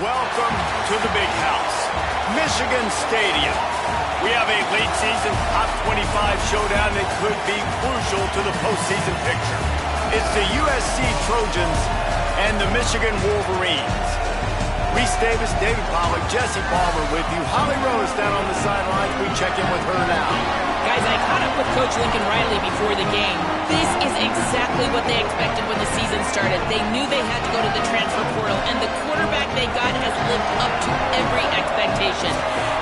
Welcome to the big house, Michigan Stadium. We have a late season top 25 showdown that could be crucial to the postseason picture. It's the USC Trojans and the Michigan Wolverines. Reese Davis, David Pollack, Jesse Palmer with you. Holly Rose down on the sidelines. We check in with her now. Guys, I caught up with Coach Lincoln Riley before the game. This is exactly what they expected when the season started. They knew they had to go to the transfer portal, and the quarterback they got has lived up to every expectation.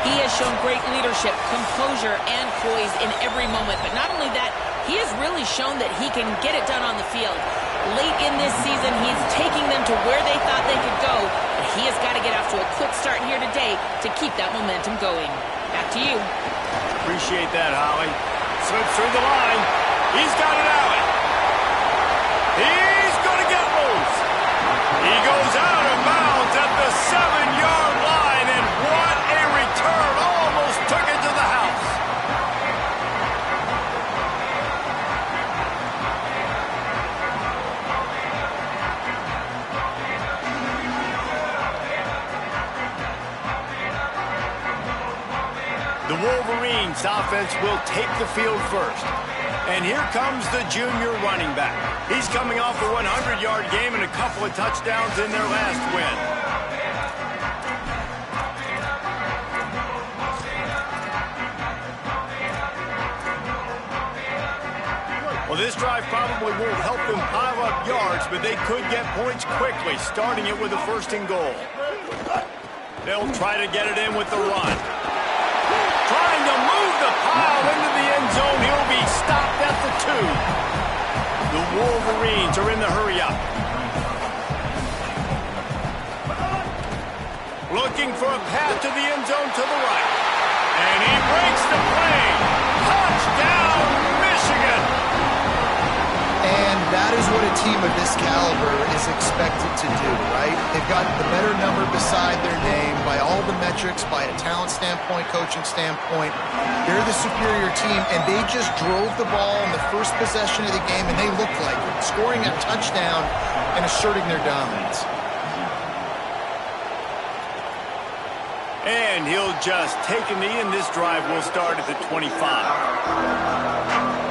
He has shown great leadership, composure, and poise in every moment. But not only that, he has really shown that he can get it done on the field. Late in this season, he's taking them to where they thought they could go. But he has got to get off to a quick start here today to keep that momentum going. Back to you. Appreciate that, Holly. Slips through the line. He's got it out. He's going to get loose. He goes out of bounds at the 7-yard line, and what a return. Almost took it to the house. The Wolverines offense will take the field first. And here comes the junior running back. He's coming off a 100-yard game and a couple of touchdowns in their last win. Well, this drive probably won't help them pile up yards, but they could get points quickly, starting it with a 1st and goal. They'll try to get it in with the run. Trying to move the pile into the end zone. He'll be stopped at the 2. The Wolverines are in the hurry-up. Looking for a path to the end zone to the right. And he breaks the plane. Touchdown, Michigan! And that is what a team of this caliber is expected to do, right? They've got the better number beside their name by all the metrics, by a talent standpoint, coaching standpoint. They're the superior team, and they just drove the ball in the first possession of the game, and they looked like it, scoring a touchdown and asserting their dominance. And he'll just take a knee, and this drive will start at the 25.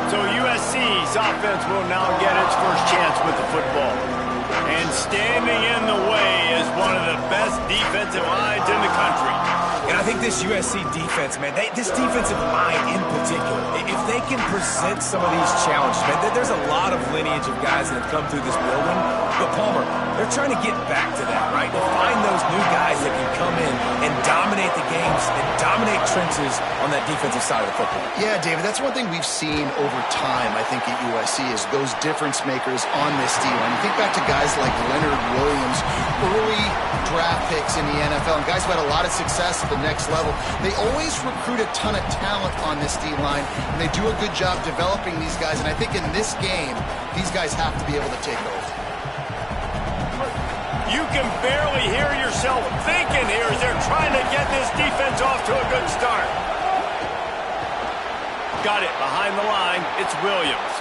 So USC's offense will now get its first chance with the football. And standing in the way is one of the best defensive lines in the country. And I think this USC defense, man, this defensive line in particular, if they can present some of these challenges, man, there's a lot of lineage of guys that have come through this building. But Palmer, they're trying to get back to that, right? To find those new guys that can come in and dominate the games and dominate trenches on that defensive side of the football. Yeah, David, that's one thing we've seen over time, I think, at USC is those difference makers on this D-line. You think back to guys like Leonard Williams, early draft picks in the NFL, and guys who had a lot of success at the next level. They always recruit a ton of talent on this D-line, and they do a good job developing these guys. And I think in this game, these guys have to be able to take over. You can barely hear yourself thinking here as they're trying to get this defense off to a good start. Got it behind the line. It's Williams.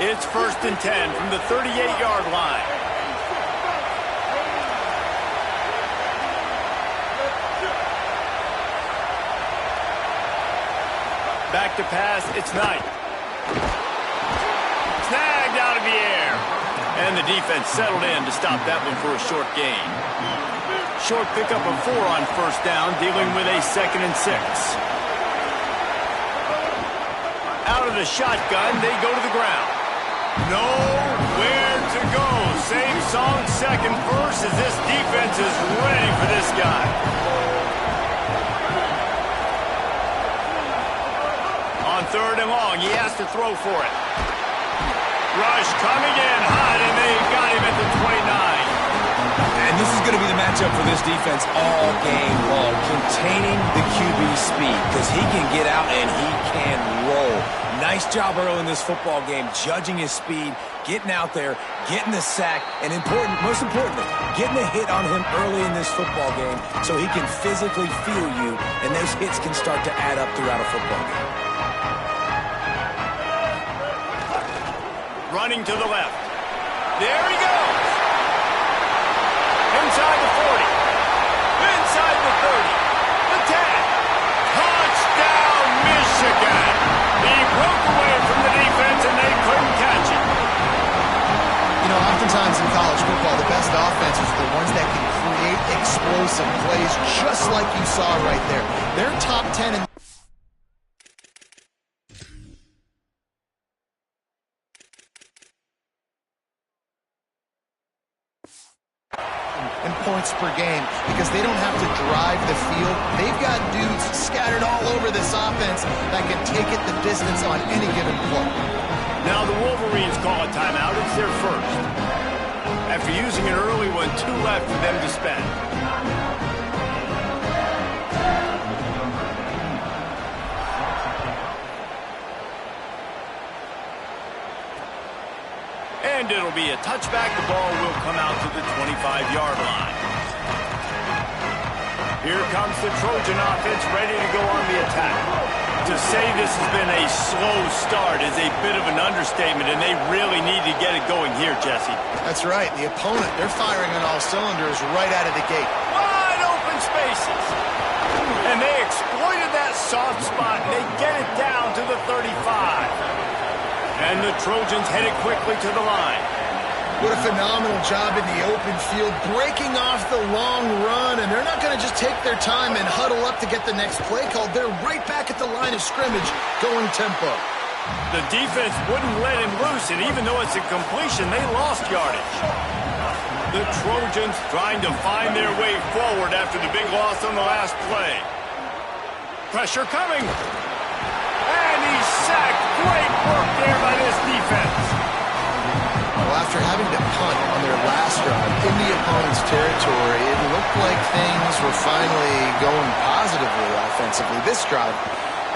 It's 1st and 10 from the 38-yard line. Back to pass, it's Knight. Snagged out of the air. And the defense settled in to stop that one for a short gain. Short pickup of 4 on 1st down, dealing with a 2nd and 6. Out of the shotgun, they go to the ground. Nowhere to go. Same song, second verse, as this defense is ready for this guy. On 3rd and long, he has to throw for it. Rush coming in hot, and they got him at the 29. And this is going to be the matchup matchup for this defense all game long, containing the QB speed, because he can get out and he can roll. Nice job early in this football game, judging his speed, getting out there, getting the sack, and most importantly, getting a hit on him early in this football game so he can physically feel you, and those hits can start to add up throughout a football game. Running to the left. There he goes. Inside the 40. Inside the 30. The 10. Touchdown, Michigan. He broke away from the defense and they couldn't catch him. You know, oftentimes in college football, the best offenses are the ones that can create explosive plays, just like you saw right there. They're top 10 in points per game because they don't have to drive the field. They've got dudes scattered all over this offense that can take it the distance on any given play. Now the Wolverines call a timeout. It's their first. After using an early one, 2 left for them to spend. And it'll be a touchback. The ball will come out to the 25-yard line. Here comes the Trojan offense ready to go on the attack. To say this has been a slow start is a bit of an understatement, and they really need to get it going here, Jesse. That's right. The opponent, they're firing on all cylinders right out of the gate. Wide open spaces. And they exploited that soft spot, and they get it down to the 35. And the Trojans headed quickly to the line. What a phenomenal job in the open field, breaking off the long run, and they're not going to just take their time and huddle up to get the next play called. They're right back at the line of scrimmage, going tempo. The defense wouldn't let him loose, and even though it's a completion, they lost yardage. The Trojans trying to find their way forward after the big loss on the last play. Pressure coming. And he's sacked. Great work there by this defense. Well, after having to punt on their last drive in the opponent's territory, it looked like things were finally going positively offensively this drive,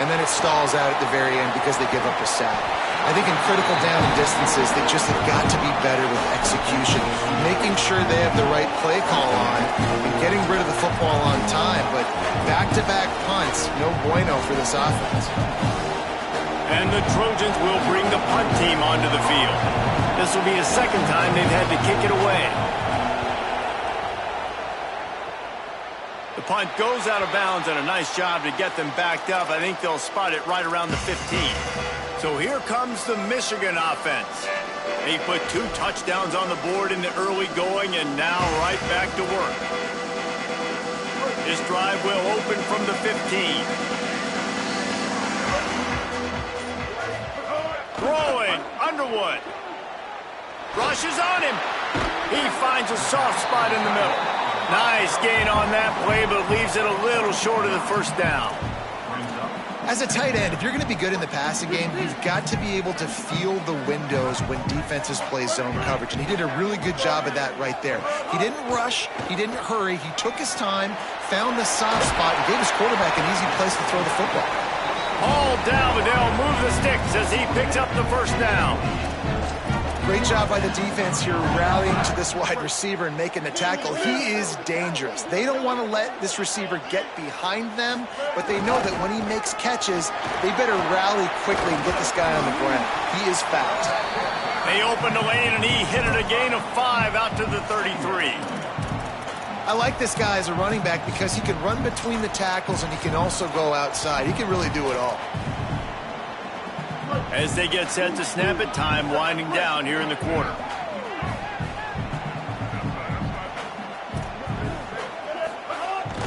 and then it stalls out at the very end because they give up a sack. I think in critical down and distances, they just have got to be better with execution, making sure they have the right play call on and getting rid of the football on time, but back-to-back punts, no bueno for this offense. And the Trojans will bring the punt team onto the field. This will be the second time they've had to kick it away. The punt goes out of bounds, and a nice job to get them backed up. I think they'll spot it right around the 15. So here comes the Michigan offense. They put 2 touchdowns on the board in the early going, and now right back to work. This drive will open from the 15. Throwing, Underwood. Rushes on him. He finds a soft spot in the middle. Nice gain on that play, but leaves it a little short of the first down. As a tight end, if you're going to be good in the passing game, you've got to be able to feel the windows when defenses play zone coverage, and he did a really good job of that right there. He didn't rush. He didn't hurry. He took his time, found the soft spot, and gave his quarterback an easy place to throw the football. All down, but they'll move the sticks as he picks up the first down. Great job by the defense here rallying to this wide receiver and making the tackle. He is dangerous. They don't want to let this receiver get behind them, but they know that when he makes catches, they better rally quickly and get this guy on the ground. He is fast. They opened the lane, and he hit it a gain of 5 out to the 33. I like this guy as a running back because he can run between the tackles and he can also go outside. He can really do it all. As they get set to snap it, time winding down here in the quarter.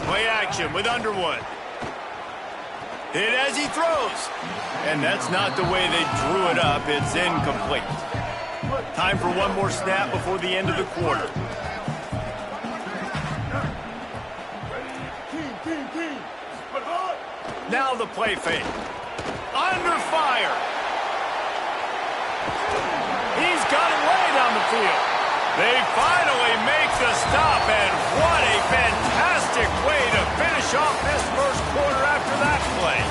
Play action with Underwood. Hit as he throws. And that's not the way they drew it up. It's incomplete. Time for one more snap before the end of the quarter. Now the play fake. Under fire. He's got it way down the field. They finally make the stop, and what a finish off this first quarter after that play.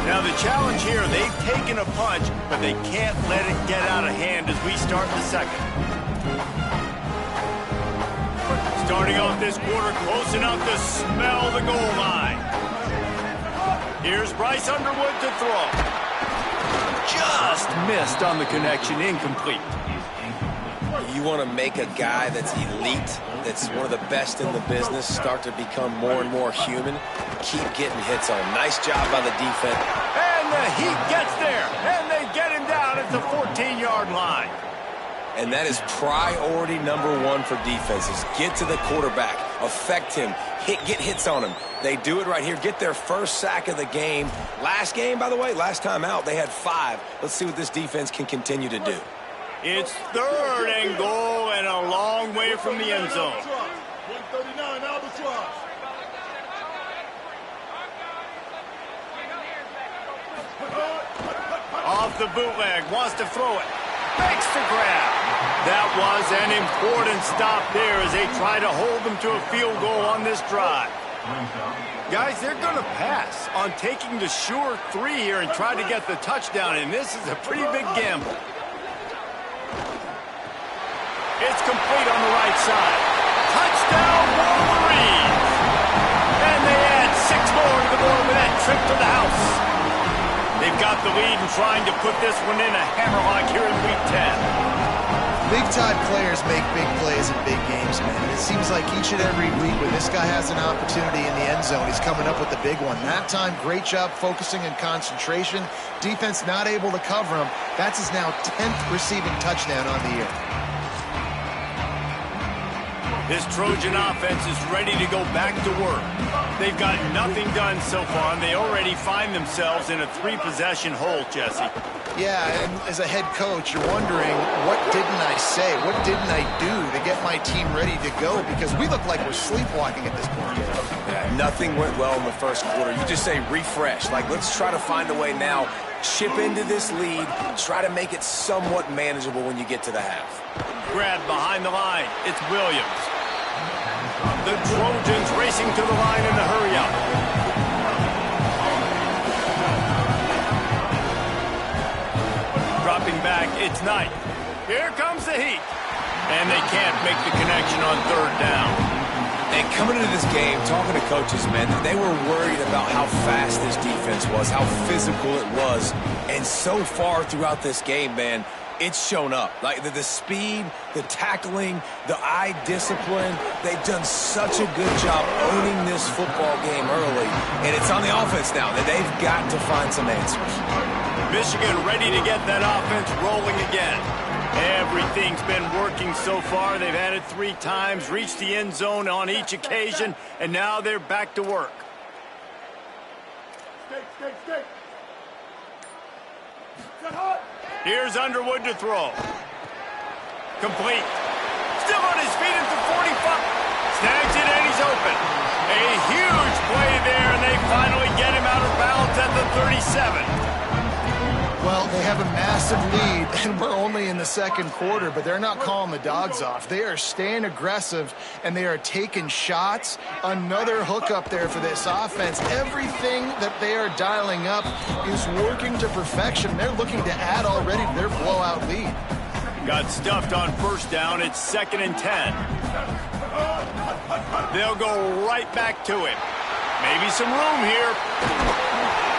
Now the challenge here, they've taken a punch, but they can't let it get out of hand as we start the second. Starting off this quarter close enough to smell the goal line. Here's Bryce Underwood to throw. Just missed on the connection, incomplete. You want to make a guy that's elite, that's one of the best in the business, start to become more and more human. Keep getting hits on him. Nice job by the defense. And the Heat gets there, and they get him down at the 14-yard line. And that is priority number one for defenses. Get to the quarterback, affect him, get hits on him. They do it right here. Get their first sack of the game. Last game, by the way, last time out, they had 5. Let's see what this defense can continue to do. It's 3rd and goal and a long way from the end zone. 139 Albatross. Off the bootleg, wants to throw it. Makes the grab. That was an important stop there as they try to hold them to a field goal on this drive. Guys, they're going to pass on taking the sure 3 here and try to get the touchdown, and this is a pretty big gamble. It's complete on the right side. Touchdown, Wolverines! And they add 6 more to the board with that trip to the house. They've got the lead and trying to put this one in a hammerlock here in Week 10. Big-time players make big plays in big games, man. And it seems like each and every week when this guy has an opportunity in the end zone, he's coming up with the big one. That time, great job focusing and concentration. Defense not able to cover him. That's his now 10th receiving touchdown on the year. This Trojan offense is ready to go back to work. They've got nothing done so far, and they already find themselves in a 3-possession hole, Jesse. Yeah, and as a head coach, you're wondering, what didn't I say? What didn't I do to get my team ready to go? Because we look like we're sleepwalking at this point. Yeah, nothing went well in the first quarter. You just say refresh. Like, let's try to find a way now, chip into this lead, try to make it somewhat manageable when you get to the half. Grab behind the line. It's Williams. The Trojans racing to the line in the hurry-up. Dropping back, it's Knight. Here comes the Heat. And they can't make the connection on 3rd down. And coming into this game, talking to coaches, man, they were worried about how fast this defense was, how physical it was. And so far throughout this game, man, it's shown up. Like the speed, the tackling, the eye discipline. They've done such a good job owning this football game early. And it's on the offense now that they've got to find some answers. Michigan ready to get that offense rolling again. Everything's been working so far. They've had it 3 times, reached the end zone on each occasion, and now they're back to work. Here's Underwood to throw. Complete. Still on his feet at the 45. Snags it and he's open. A huge play there, and they finally get him out of bounds at the 37. Well, they have a massive lead, and we're only in the second quarter, but they're not calling the dogs off. They are staying aggressive, and they are taking shots. Another hookup there for this offense. Everything that they are dialing up is working to perfection. They're looking to add already to their blowout lead. Got stuffed on 1st down. It's 2nd and 10. They'll go right back to it. Maybe some room here.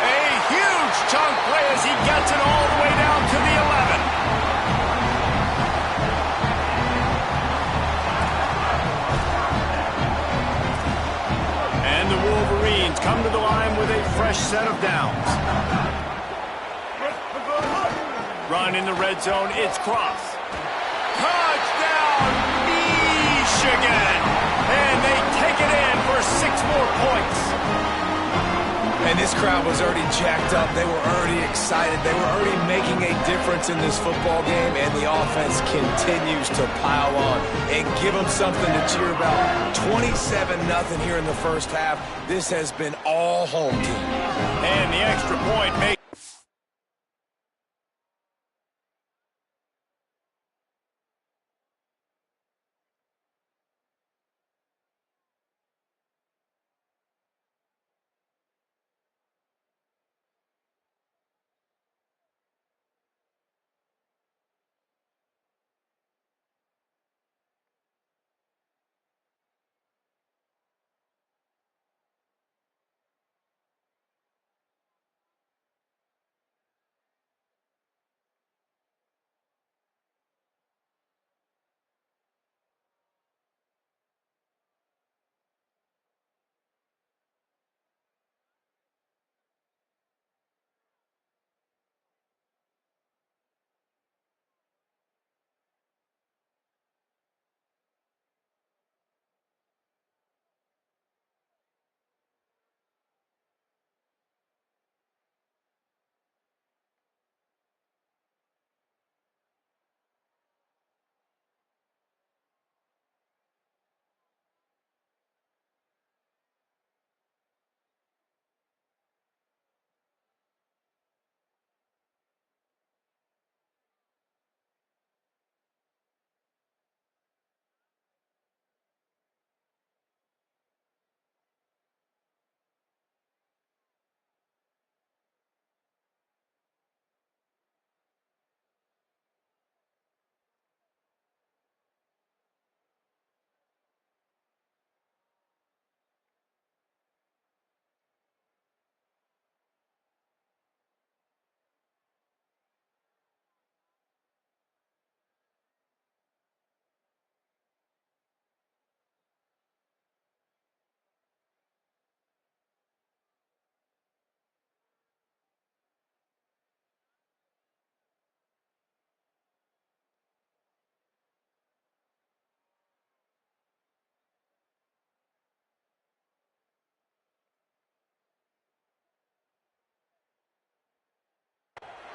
A huge chunk play as he gets it all the way down to the 11. And the Wolverines come to the line with a fresh set of downs. Run in the red zone, it's Cross. Touchdown, Michigan! And they take it in for 6 more points. And this crowd was already jacked up. They were already excited. They were already making a difference in this football game, and the offense continues to pile on and give them something to cheer about. 27-0 here in the first half. This has been all home team. And the extra point makes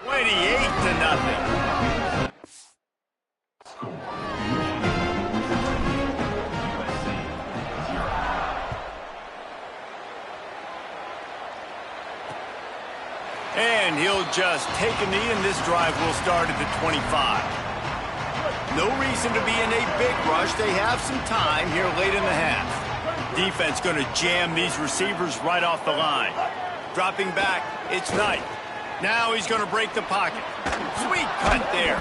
28-0. And he'll just take a knee, and this drive will start at the 25. No reason to be in a big rush. They have some time here late in the half. Defense going to jam these receivers right off the line. Dropping back, it's Knight. Now he's going to break the pocket. Sweet cut there.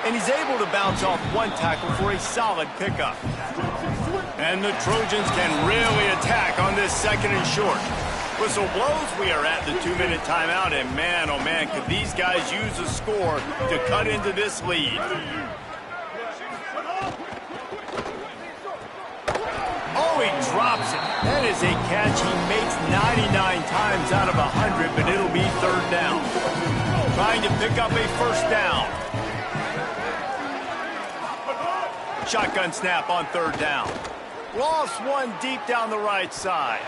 And he's able to bounce off one tackle for a solid pickup. And the Trojans can really attack on this second and short. Whistle blows, we are at the 2-minute timeout, and man, oh man, could these guys use a score to cut into this lead. Oh, he drops it. That is a catch he makes 99 times out of 100, but it'll be third down. Trying to pick up a first down. Shotgun snap on third down. Lost one deep down the right side.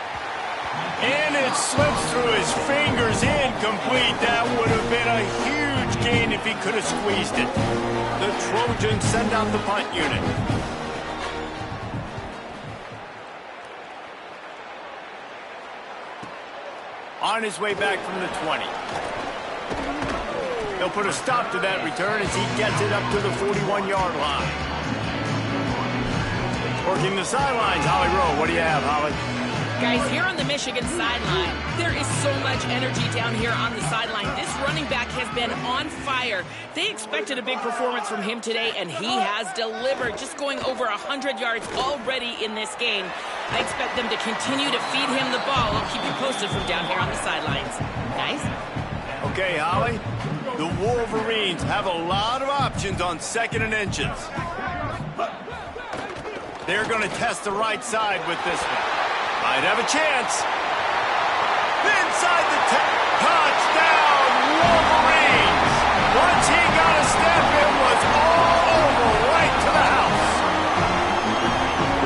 And it slips through his fingers, incomplete. That would have been a huge gain if he could have squeezed it. The Trojans send out the punt unit. On his way back from the 20. He'll put a stop to that return as he gets it up to the 41-yard line. Working the sidelines, Holly Rowe. What do you have, Holly? Guys, here on the Michigan sideline, there is so much energy down here on the sideline. This running back has been on fire. They expected a big performance from him today, and he has delivered, just going over 100 yards already in this game. I expect them to continue to feed him the ball. I'll keep you posted from down here on the sidelines. Guys? Okay, Holly. The Wolverines have a lot of options on second and inches. They're going to test the right side with this one. Might have a chance. Inside the touchdown, Wolverines. Once he got a step, it was all over right to the house.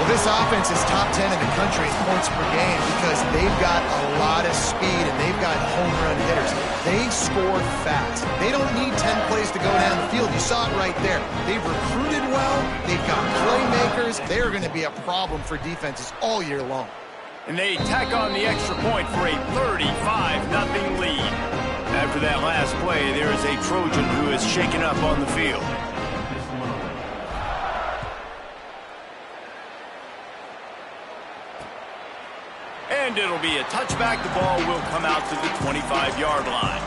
Well, this offense is top 10 in the country in points per game because they've got a lot of speed and they've got home run hitters. They score fast. They don't need 10 plays to go down the field. You saw it right there. They've recruited well. They've got playmakers. They're going to be a problem for defenses all year long. And they tack on the extra point for a 35-0 lead. After that last play, there is a Trojan who is shaken up on the field. And it'll be a touchback. The ball will come out to the 25-yard line.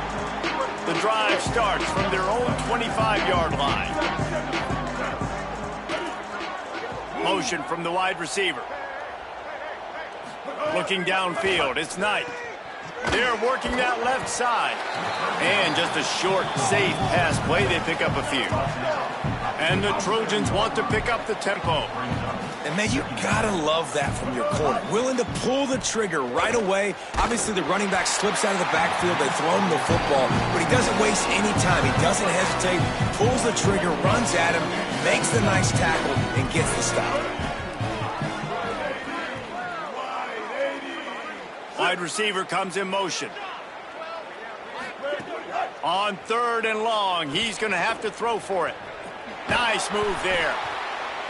The drive starts from their own 25-yard line. Motion from the wide receiver. Looking downfield, it's Knight. They're working that left side. And just a short, safe pass play, they pick up a few. And the Trojans want to pick up the tempo. And, man, you got to love that from your corner. Willing to pull the trigger right away. Obviously, the running back slips out of the backfield. They throw him the football, but he doesn't waste any time. He doesn't hesitate, pulls the trigger, runs at him, makes the nice tackle, and gets the stop. Wide receiver comes in motion. On third and long, he's going to have to throw for it. Nice move there.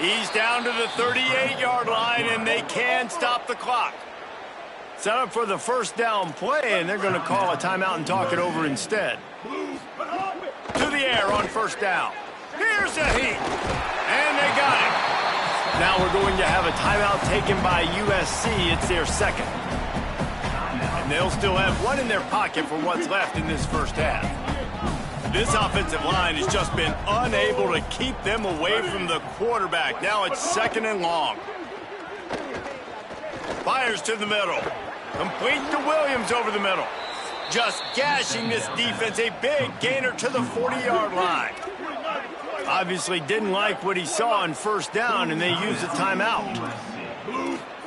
He's down to the 38-yard line, and they can stop the clock. Set up for the first down play, and they're going to call a timeout and talk it over instead. To the air on first down. Here's a heat. And they got it. Now we're going to have a timeout taken by USC. It's their second. And they'll still have one in their pocket for what's left in this first half. This offensive line has just been unable to keep them away from the quarterback. Now it's second and long. Fires to the middle. Complete to Williams over the middle. Just gashing this defense. A big gainer to the 40-yard line. Obviously didn't like what he saw on first down, and they used a timeout.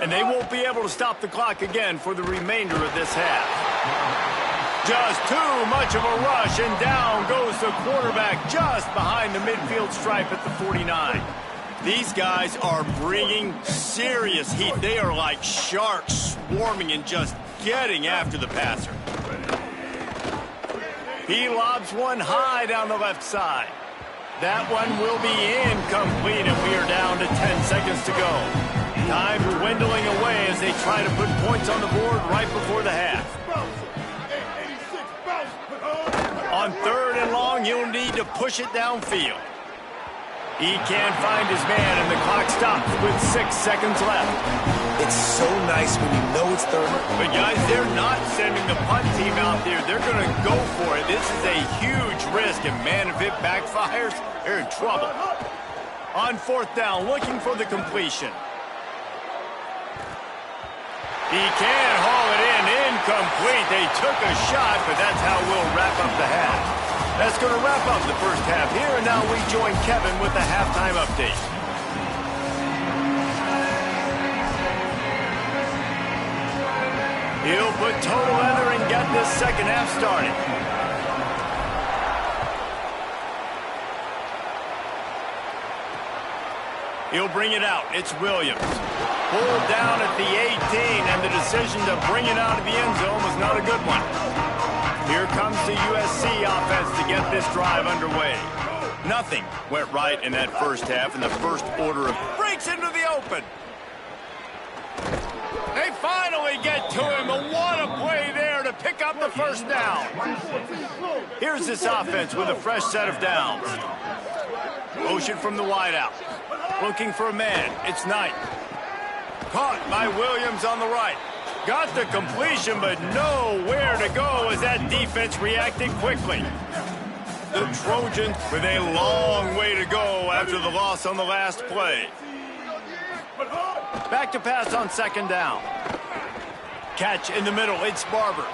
And they won't be able to stop the clock again for the remainder of this half. Just too much of a rush, and down goes the quarterback just behind the midfield stripe at the 49. These guys are bringing serious heat. They are like sharks swarming and just getting after the passer. He lobs one high down the left side. That one will be incomplete, and we are down to 10 seconds to go. Time dwindling away as they try to put points on the board right before the half. On 3rd and long, he'll need to push it downfield. He can't find his man, and the clock stops with 6 seconds left. It's so nice when you know it's 3rd. But, guys, they're not sending the punt team out there. They're going to go for it. This is a huge risk, and, man, if it backfires, they're in trouble. On 4th down, looking for the completion. He can't haul it in. Incomplete. They took a shot, but that's how we'll wrap up the half. That's going to wrap up the first half here, and now we join Kevin with the halftime update. He'll put total leather and get this second half started. He'll bring it out. It's Williams. Pulled down at the 18, and the decision to bring it out of the end zone was not a good one. Here comes the USC offense to get this drive underway. Nothing went right in that first half, and the first order of breaks into the open. They finally get to him, and what a play there to pick up the first down. Here's this offense with a fresh set of downs. Motion from the wideout. Looking for a man. It's Knight. Caught by Williams on the right. Got the completion, but nowhere to go as that defense reacted quickly. The Trojans with a long way to go after the loss on the last play. Back to pass on 2nd down. Catch in the middle. It's Barber.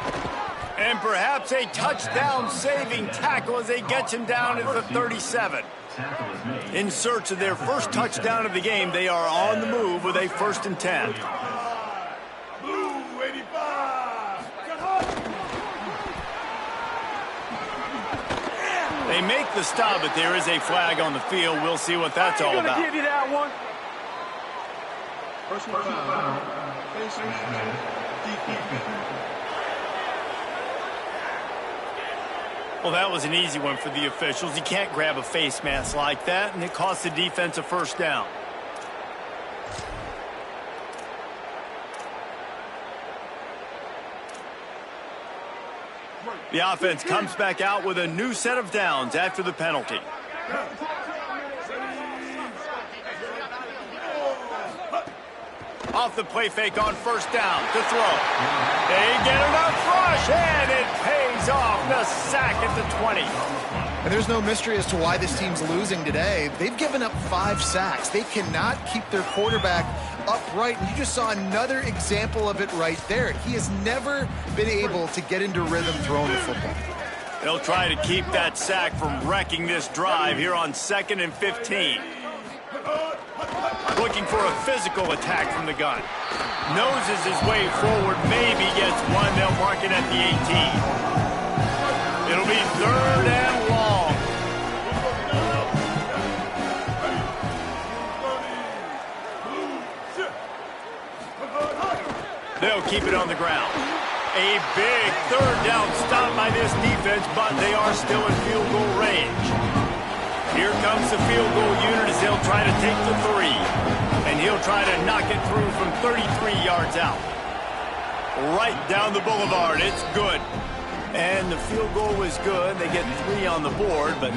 And perhaps a touchdown-saving tackle as they get him down at the 37. In search of their first touchdown of the game, they are on the move with a 1st and 10. They make the stop, but there is a flag on the field. We'll see what that's all about. Give you that one. Personal foul. Well, that was an easy one for the officials. You can't grab a face mask like that, and it costs the defense a 1st down. The offense comes back out with a new set of downs after the penalty. Off the play fake on 1st down to throw. They get enough rush, and it pays off. The sack at the 20. And there's no mystery as to why this team's losing today. They've given up 5 sacks. They cannot keep their quarterback upright. And you just saw another example of it right there. He has never been able to get into rhythm throwing the football. They'll try to keep that sack from wrecking this drive here on 2nd and 15. Looking for a physical attack from the gun. Noses his way forward, maybe gets one. They'll mark it at the 18. It'll be 3rd and long. They'll keep it on the ground. A big 3rd down stop by this defense, but they are still in field goal range. Here comes the field goal unit as they'll try to take the 3. And he'll try to knock it through from 33 yards out. Right down the boulevard. It's good. And the field goal was good. They get 3 on the board, but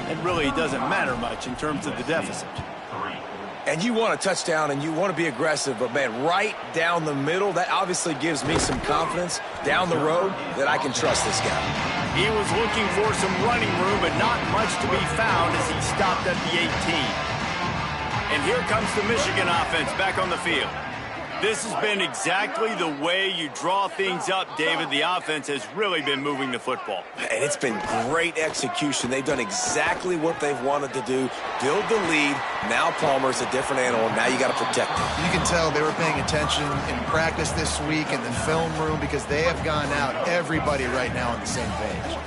it really doesn't matter much in terms of the deficit. And you want a touchdown and you want to be aggressive, but, man, right down the middle, that obviously gives me some confidence down the road that I can trust this guy. He was looking for some running room, but not much to be found as he stopped at the 18. And here comes the Michigan offense back on the field. This has been exactly the way you draw things up, David. The offense has really been moving the football. And it's been great execution. They've done exactly what they've wanted to do. Build the lead. Now Palmer's a different animal. Now you got to protect him. You can tell they were paying attention in practice this week in the film room because they have gone out, everybody right now on the same page.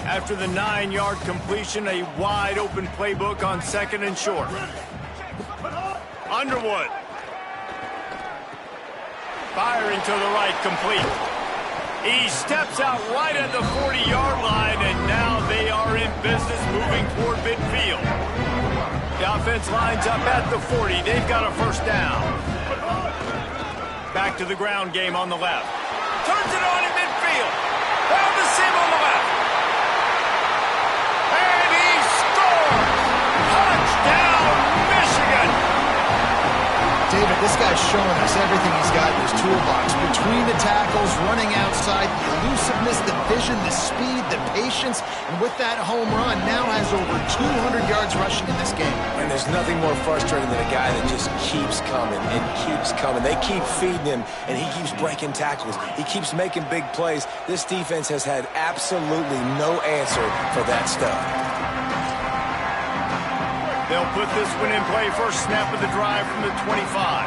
After the 9-yard completion, a wide-open playbook on 2nd and short. Underwood. Firing to the right, complete. He steps out right at the 40-yard line, and toward midfield. The offense lines up at the 40. They've got a first down. Back to the ground game on the left. Turns it on in midfield. Found the seam on the left. And he scores! Touchdown, Michigan! David, this guy's showing us everything he's got in his toolbox. Between the tackles, running outside, the elusiveness, the vision, the speed, the patience, and with that home run, now has over 200 yards rushing in this game. And there's nothing more frustrating than a guy that just keeps coming and keeps coming. They keep feeding him, and he keeps breaking tackles. He keeps making big plays. This defense has had absolutely no answer for that stuff. They'll put this one in play. First snap of the drive from the 25.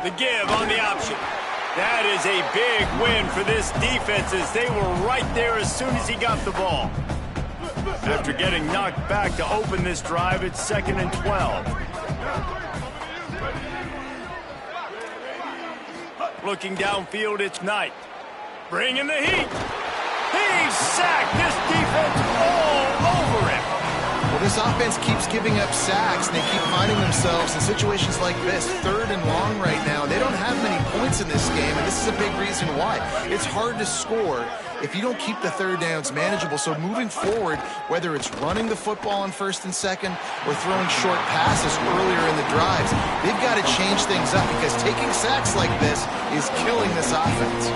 The give on the option. That is a big win for this defense as they were right there as soon as he got the ball. After getting knocked back to open this drive, it's 2nd and 12. Looking downfield, it's Knight. Bringing the heat. He's sacked. This defense all over him. Well, this offense keeps giving up sacks, and they keep finding themselves in situations like this, 3rd and long right now. They don't have many points in this game, and this is a big reason why. It's hard to score if you don't keep the 3rd downs manageable. So moving forward, whether it's running the football on 1st and 2nd or throwing short passes earlier in the drives, they've got to change things up because taking sacks like this is killing this offense.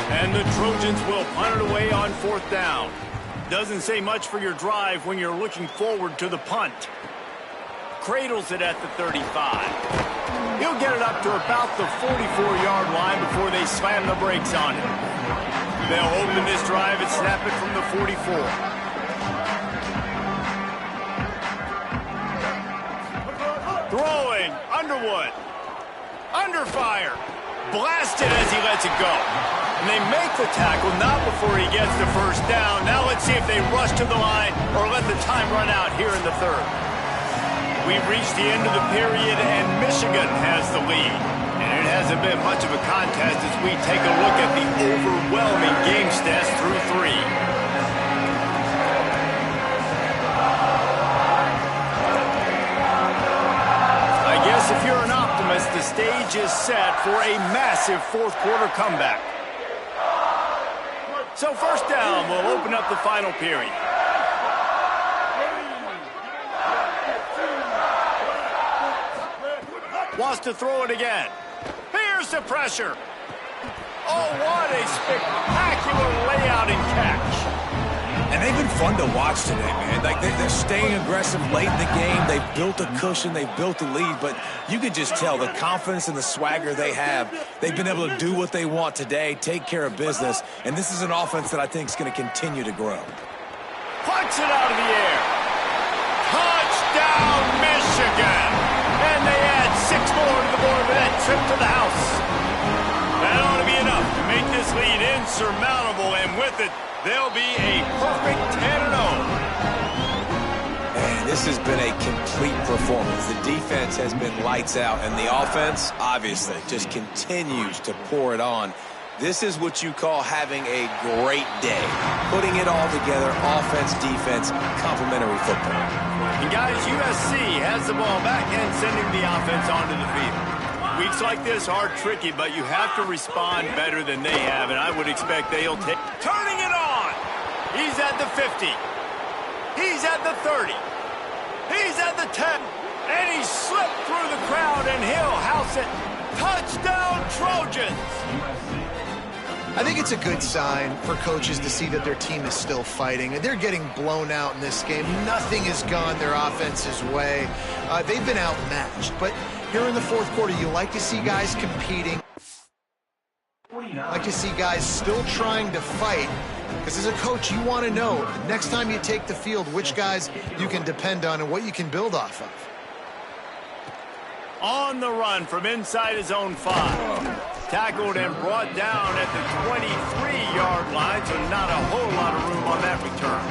And the Trojans will punt it away on 4th down. Doesn't say much for your drive when you're looking forward to the punt. Cradles it at the 35. He'll get it up to about the 44-yard line before they slam the brakes on him. They'll open this drive and snap it from the 44. Throwing, Underwood. Under fire. Blasted as he lets it go. And they make the tackle not before he gets the first down. Now let's see if they rush to the line or let the time run out here in the 3rd. We've reached the end of the period and Michigan has the lead. And it hasn't been much of a contest as we take a look at the overwhelming game stats through 3. I guess if you're an optimist, the stage is set for a massive 4th quarter comeback. So first down will open up the final period. Wants to throw it again. Here's the pressure. Oh, what a spectacular layout and catch. And they've been fun to watch today, man. Like they're staying aggressive late in the game. They've built a cushion. They've built a lead. But you can just tell the confidence and the swagger they have. They've been able to do what they want today, take care of business. And this is an offense that I think is going to continue to grow. Punts it out of the air. Touchdown, Michigan. And they add 6 more to the board with that trip to the house. That ought to be enough to make this lead insurmountable. And with it, they'll be a perfect 10-0. Man, this has been a complete performance. The defense has been lights out, and the offense, obviously, just continues to pour it on. This is what you call having a great day. Putting it all together, offense, defense, complementary football. And guys, USC has the ball back and sending the offense onto the field. Weeks like this are tricky, but you have to respond better than they have, and I would expect they'll take... Turning it on! He's at the 50. He's at the 30. He's at the 10. And he slipped through the crowd, and he'll house it. Touchdown, Trojans! I think it's a good sign for coaches to see that their team is still fighting. They're getting blown out in this game. Nothing has gone their offense's way. They've been outmatched. But here in the 4th quarter, you like to see guys competing. You like to see guys still trying to fight. Because as a coach, you want to know, next time you take the field, which guys you can depend on and what you can build off of. On the run from inside his own 5. Tackled and brought down at the 23-yard line, so not a whole lot of room on that return.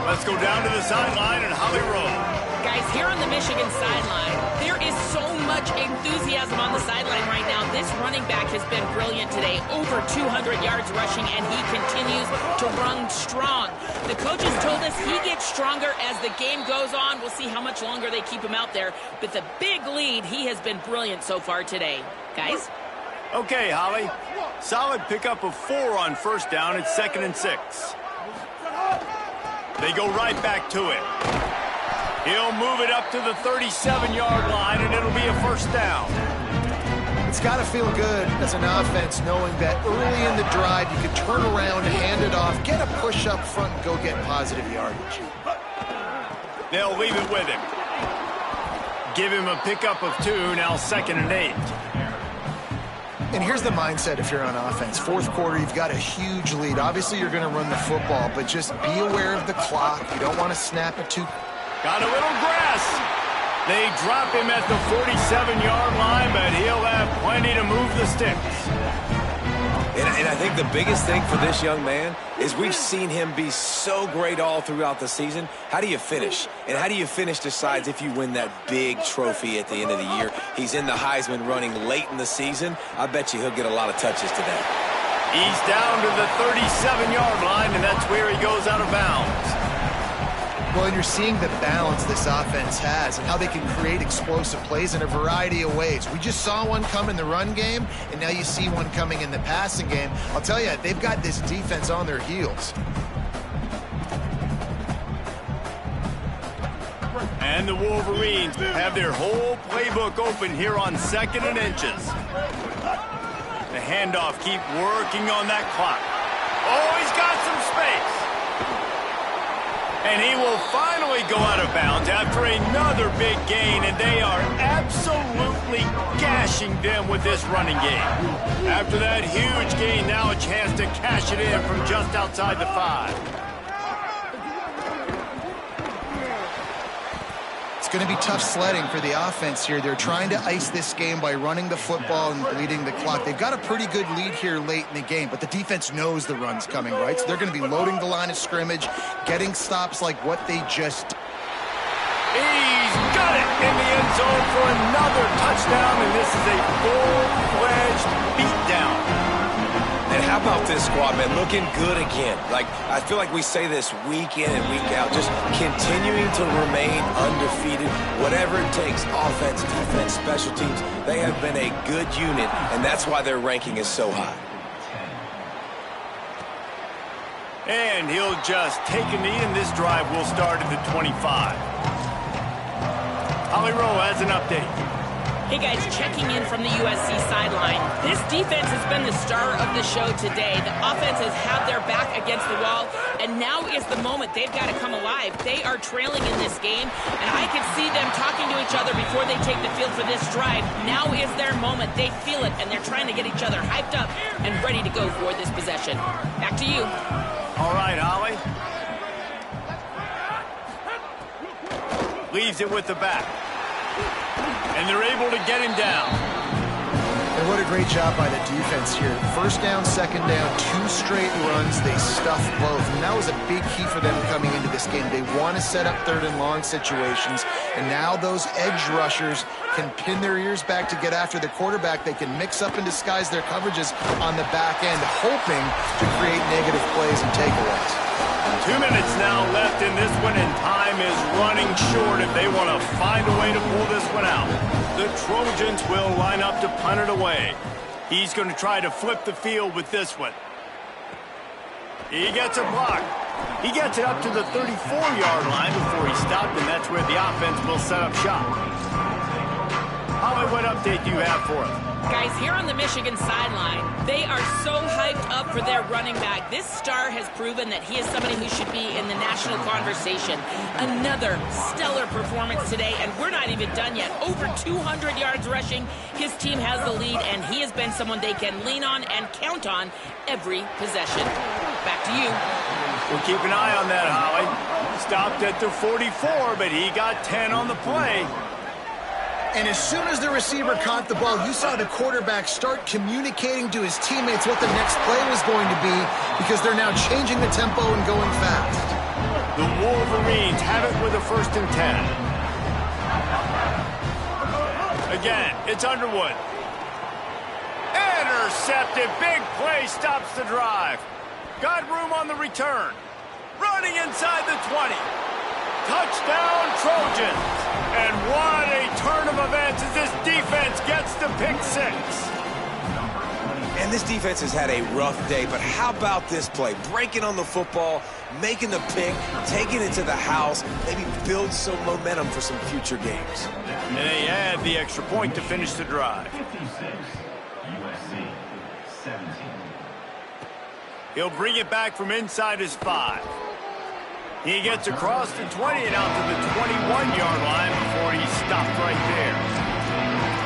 Let's go down to the sideline and Holly Rowe. Guys, here on the Michigan sideline, there is so much enthusiasm on the sideline right now. This running back has been brilliant today. Over 200 yards rushing, and he continues to run strong. The coaches told us he gets stronger as the game goes on. We'll see how much longer they keep him out there. With a big lead, he has been brilliant so far today. Guys? Okay, Holly. Solid pickup of 4 on first down. It's 2nd and 6. They go right back to it. He'll move it up to the 37-yard line, and it'll be a first down. It's got to feel good as an offense knowing that early in the drive you can turn around, hand it off, get a push up front, and go get positive yardage. They'll leave it with him. Give him a pickup of 2, now 2nd and 8. And here's the mindset if you're on offense. Fourth quarter, you've got a huge lead. Obviously, you're going to run the football, but just be aware of the clock. You don't want to snap it too. Got a little grass. They drop him at the 47-yard line, but he'll have plenty to move the sticks. And I think the biggest thing for this young man is we've seen him be so great all throughout the season. How do you finish? And how do you finish decides if you win that big trophy at the end of the year. He's in the Heisman running late in the season. I bet you he'll get a lot of touches today. He's down to the 37-yard line, and that's where he goes out of bounds. Well, and you're seeing the balance this offense has and how they can create explosive plays in a variety of ways. We just saw one come in the run game, and now you see one coming in the passing game. I'll tell you, they've got this defense on their heels. And the Wolverines have their whole playbook open here on 2nd and inches. The handoff, keep working on that clock. Oh, he's got some space. And he will finally go out of bounds after another big gain, and they are absolutely gashing them with this running game. After that huge gain, now a chance to cash it in from just outside the 5. It's going to be tough sledding for the offense here. They're trying to ice this game by running the football and bleeding the clock. They've got a pretty good lead here late in the game, but the defense knows the run's coming, right? So they're going to be loading the line of scrimmage, getting stops like what they just did. He's got it in the end zone for another touchdown, and this is a full-fledged beatdown. And how about this squad, man? Looking good again. Like, I feel like we say this week in and week out, just continuing to remain undefeated, whatever it takes, offense, defense, special teams. They have been a good unit, and that's why their ranking is so high. And he'll just take a knee, and this drive will start at the 25. Holly Rowe has an update. Hey guys, checking in from the USC sideline. This defense has been the star of the show today. The offense has had their back against the wall, and now is the moment they've got to come alive. They are trailing in this game, and I can see them talking to each other before they take the field for this drive. Now is their moment. They feel it, and they're trying to get each other hyped up and ready to go for this possession. Back to you. All right, Holly. Leaves it with the back. And they're able to get him down. And what a great job by the defense here. First down, second down, 2 straight runs. They stuffed both. And that was a big key for them coming into this game. They want to set up 3rd and long situations. And now those edge rushers can pin their ears back to get after the quarterback. They can mix up and disguise their coverages on the back end, hoping to create negative plays and takeaways. 2 minutes now left in this one, and time is running short if they want to find a way to pull this one out. The Trojans will line up to punt it away. He's going to try to flip the field with this one. He gets a block. He gets it up to the 34-yard line before he stopped, and that's where the offense will set up shop. Holly, what update do you have for us? Guys, here on the Michigan sideline, they are so hyped up for their running back. This star has proven that he is somebody who should be in the national conversation. Another stellar performance today, and we're not even done yet. Over 200 yards rushing. His team has the lead, and he has been someone they can lean on and count on every possession. Back to you. We'll keep an eye on that, Holly. Stopped at the 44, but he got 10 on the play. And as soon as the receiver caught the ball, you saw the quarterback start communicating to his teammates what the next play was going to be, because they're now changing the tempo and going fast. The Wolverines have it with a 1st and 10. Again, it's Underwood. Intercepted. Big play stops the drive. Got room on the return. Running inside the 20. Touchdown, Trojans. And what a turn of events as this defense gets the pick six. And this defense has had a rough day, but how about this play? Breaking on the football, making the pick, taking it to the house, maybe build some momentum for some future games. And they add the extra point to finish the drive. 56, USC 17. He'll bring it back from inside his 5. He gets across the 20 and out to the 21-yard line before he's stopped right there.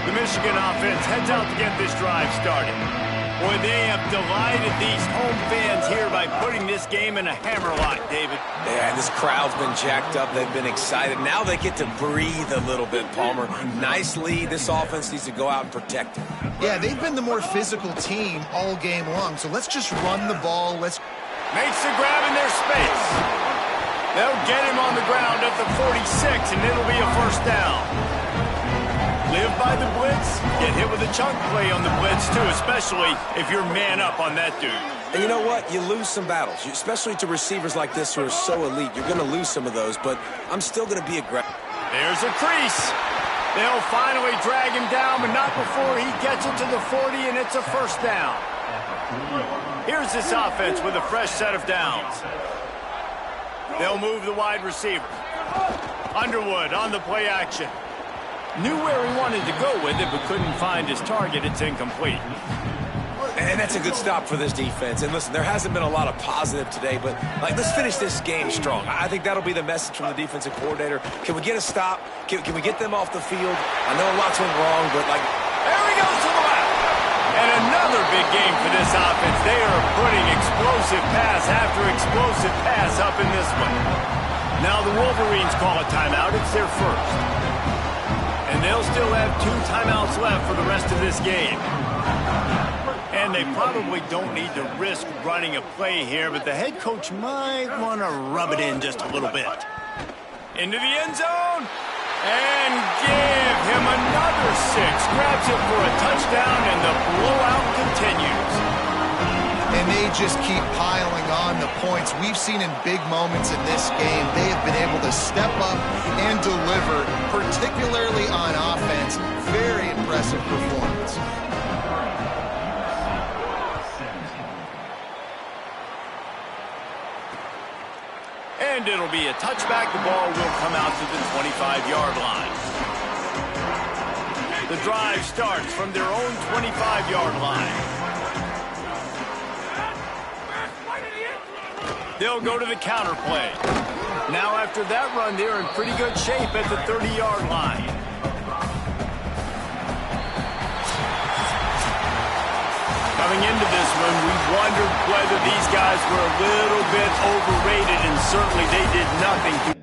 The Michigan offense heads out to get this drive started. Boy, they have delighted these home fans here by putting this game in a hammerlock, David. Yeah, this crowd's been jacked up. They've been excited. Now they get to breathe a little bit, Palmer. Nice lead. This offense needs to go out and protect it. Yeah, they've been the more physical team all game long, so let's just run the ball. Let's makes the grab in their space. They'll get him on the ground at the 46, and it'll be a first down. Live by the blitz, get hit with a chunk play on the blitz, too, especially if you're man up on that dude. And you know what? You lose some battles, especially to receivers like this who are so elite. You're going to lose some of those, but I'm still going to be aggressive. There's a crease. They'll finally drag him down, but not before he gets it to the 40, and it's a first down. Here's this offense with a fresh set of downs. They'll move the wide receiver. Underwood on the play action. Knew where he wanted to go with it, but couldn't find his target. It's incomplete. And that's a good stop for this defense. And listen, there hasn't been a lot of positive today, but let's finish this game strong. I think that'll be the message from the defensive coordinator. Can we get a stop? Can we get them off the field? I know lots went wrong, but there he goes to the left. And another big game for this offense. They are putting explosive pass after explosive pass up in this one. Now the Wolverines call a timeout. It's their first. And they'll still have 2 timeouts left for the rest of this game. And they probably don't need to risk running a play here, but the head coach might want to rub it in just a little bit. Into the end zone. And give him another 6. Grabs it for a touchdown, and the blowout continues. and they just keep piling on the points. We've seen in big moments in this game, they have been able to step up and deliver, particularly on offense. Very impressive performance. And it'll be a touchback. The ball will come out to the 25-yard line. The drive starts from their own 25-yard line. They'll go to the counter play. Now after that run, they're in pretty good shape at the 30-yard line. Coming into this one, we wondered whether these guys were a little bit overrated, and certainly they did nothing to